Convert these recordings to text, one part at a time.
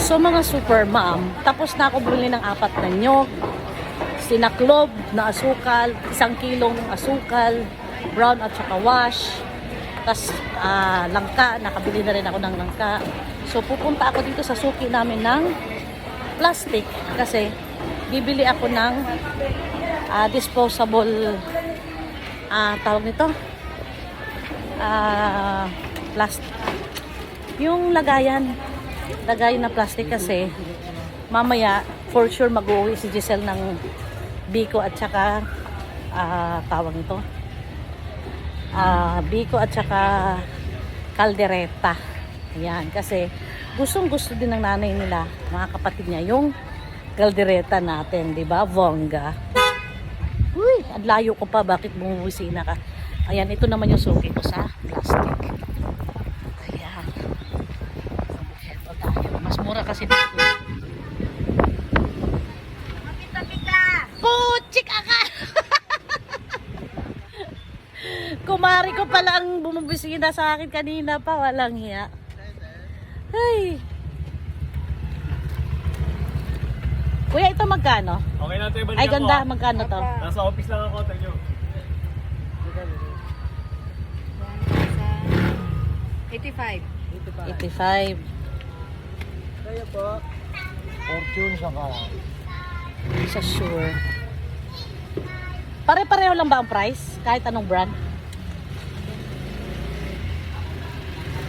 So mga super mom, tapos na ako bumili ng 4 na nyog, sinaklob na asukal, 1 kilong asukal, brown at saka wash, tas langka, nakabili na rin ako ng langka. So pupunta ako dito sa suki namin ng plastic kasi bibili ako ng disposable tawag nito plastic, yung lagayan na plastic kasi mamaya for sure mag-uwi si Giselle ng biko at saka tawag nito biko at saka kaldereta. Ayan, kasi gustong gusto din ng nanay nila, mga kapatid niya, yung kaldereta natin, di ba? Bongga. Uy, ang layo ko pa, bakit bumuwisina ka? Ayan, ito naman yung suki ko sa plastic. Ayan. Ito tayo. Mas mura kasi dito. Puchik ka! Kumari ko pala ang bumubisina sa akin kanina pa, walang hiya. Ay. Kuya, ito magkano? Okay na ito, ibalik Ay, ganda, ako. magkano to? Nasa office lang ako, thank you. 85. 85. Kaya po. Fortune saka. Sa sure. Pare-pareho lang ba ang price? Kahit anong brand?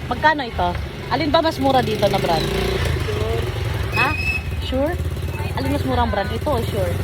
Magkano ito? Alin ba mas mura dito na brand? Ha? Sure? Alin mas murang brand? Ito o sure?